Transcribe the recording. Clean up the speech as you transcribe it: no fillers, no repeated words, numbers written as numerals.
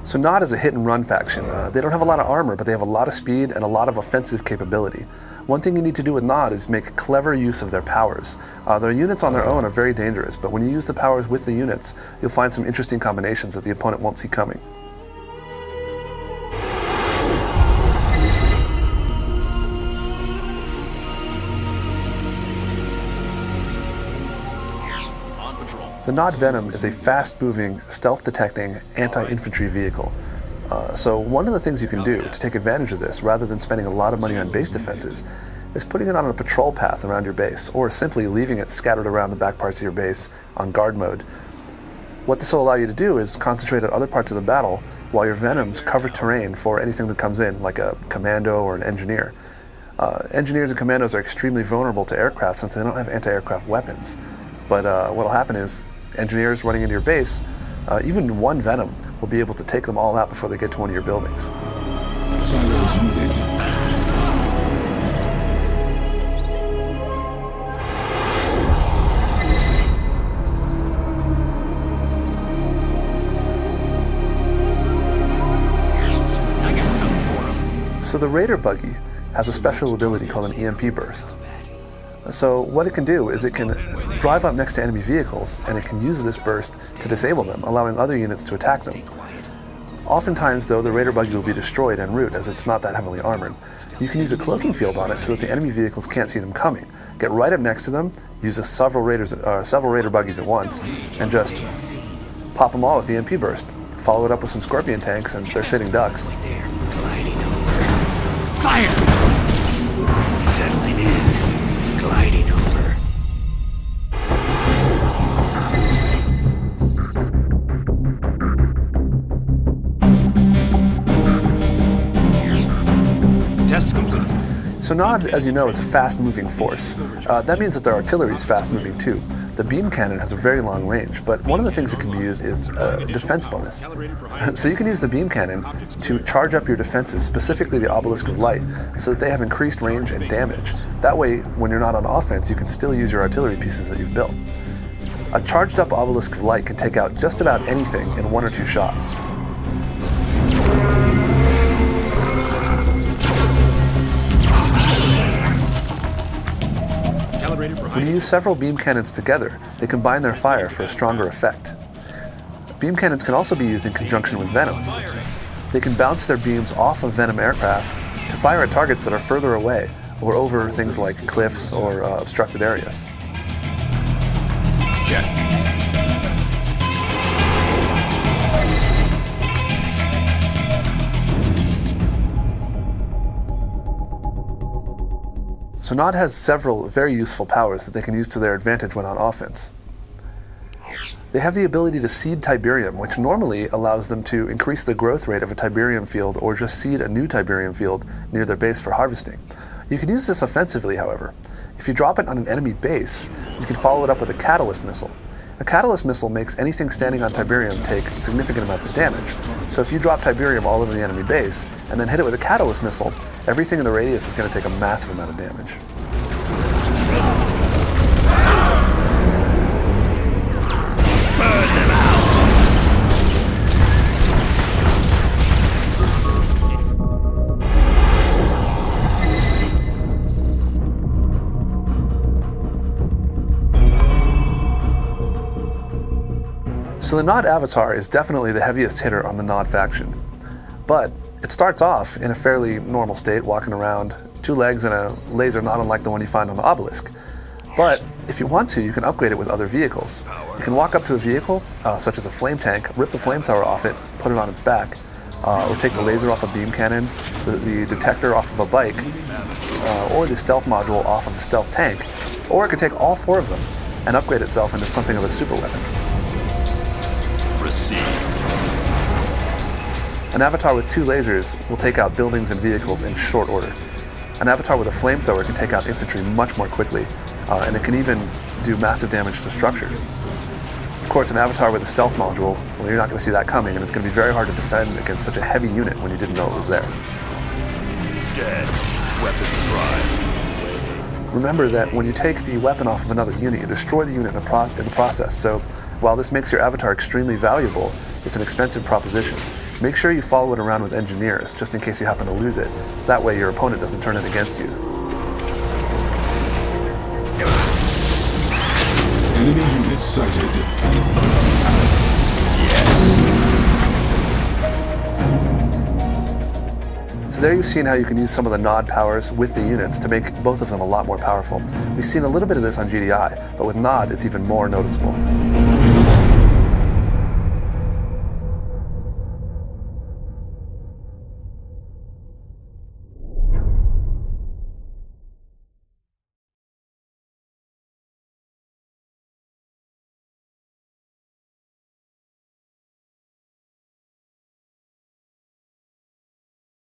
So Nod is a hit-and-run faction. They don't have a lot of armor, but they have a lot of speed and a lot of offensive capability. One thing you need to do with Nod is make clever use of their powers. Their units on their own are very dangerous, but when you use the powers with the units, you'll find some interesting combinations that the opponent won't see coming. The Nod Venom is a fast-moving, stealth-detecting, anti-infantry vehicle. So one of the things you can do to take advantage of this, rather than spending a lot of money on base defenses, is putting it on a patrol path around your base, or simply leaving it scattered around the back parts of your base on guard mode. What this will allow you to do is concentrate on other parts of the battle while your Venoms cover terrain for anything that comes in, like a commando or an engineer. Engineers and commandos are extremely vulnerable to aircraft since they don't have anti-aircraft weapons. But what will happen is engineers running into your base, even one Venom will be able to take them all out before they get to one of your buildings. So the Raider buggy has a special ability called an EMP burst. So what it can do is it can drive up next to enemy vehicles, and it can use this burst to disable them, allowing other units to attack them. Oftentimes, though, the Raider buggy will be destroyed en route, as it's not that heavily armored. You can use a cloaking field on it so that the enemy vehicles can't see them coming. Get right up next to them, use several Raider buggies at once, and just pop them all with the EMP burst. Follow it up with some Scorpion tanks, and they're sitting ducks. Fire! Settling in. Gliding over. Test complete. So Nod, as you know, is a fast-moving force. That means that their artillery is fast-moving too. The beam cannon has a very long range, but one of the things that can be used is a defense bonus. So you can use the beam cannon to charge up your defenses, specifically the Obelisk of Light, so that they have increased range and damage. That way, when you're not on offense, you can still use your artillery pieces that you've built. A charged up Obelisk of Light can take out just about anything in 1 or 2 shots. When you use several beam cannons together, they combine their fire for a stronger effect. Beam cannons can also be used in conjunction with Venoms. They can bounce their beams off of Venom aircraft to fire at targets that are further away or over things like cliffs or obstructed areas. Check. So Nod has several very useful powers that they can use to their advantage when on offense. They have the ability to seed Tiberium, which normally allows them to increase the growth rate of a Tiberium field or just seed a new Tiberium field near their base for harvesting. You can use this offensively, however. If you drop it on an enemy base, you can follow it up with a Catalyst missile. A Catalyst missile makes anything standing on Tiberium take significant amounts of damage. So if you drop Tiberium all over the enemy base and then hit it with a Catalyst missile, everything in the radius is going to take a massive amount of damage. Burn them out! So the Nod avatar is definitely the heaviest hitter on the Nod faction. But it starts off in a fairly normal state, walking around, 2 legs and a laser not unlike the one you find on the Obelisk. But if you want to, you can upgrade it with other vehicles. You can walk up to a vehicle, such as a flame tank, rip the flamethrower off it, put it on its back, or take the laser off a beam cannon, the detector off of a bike, or the stealth module off of a stealth tank. Or it could take all 4 of them and upgrade itself into something of a super weapon. An avatar with 2 lasers will take out buildings and vehicles in short order. An avatar with a flamethrower can take out infantry much more quickly, and it can even do massive damage to structures. Of course, an avatar with a stealth module, well, you're not going to see that coming, and it's going to be very hard to defend against such a heavy unit when you didn't know it was there. Dead. Weapon fried. Remember that when you take the weapon off of another unit, you destroy the unit in the process, so while this makes your avatar extremely valuable, it's an expensive proposition. Make sure you follow it around with engineers, just in case you happen to lose it. That way your opponent doesn't turn it against you. Enemy units sighted. So there you've seen how you can use some of the nod powers with the units to make both of them a lot more powerful. We've seen a little bit of this on GDI, but with nod it's even more noticeable.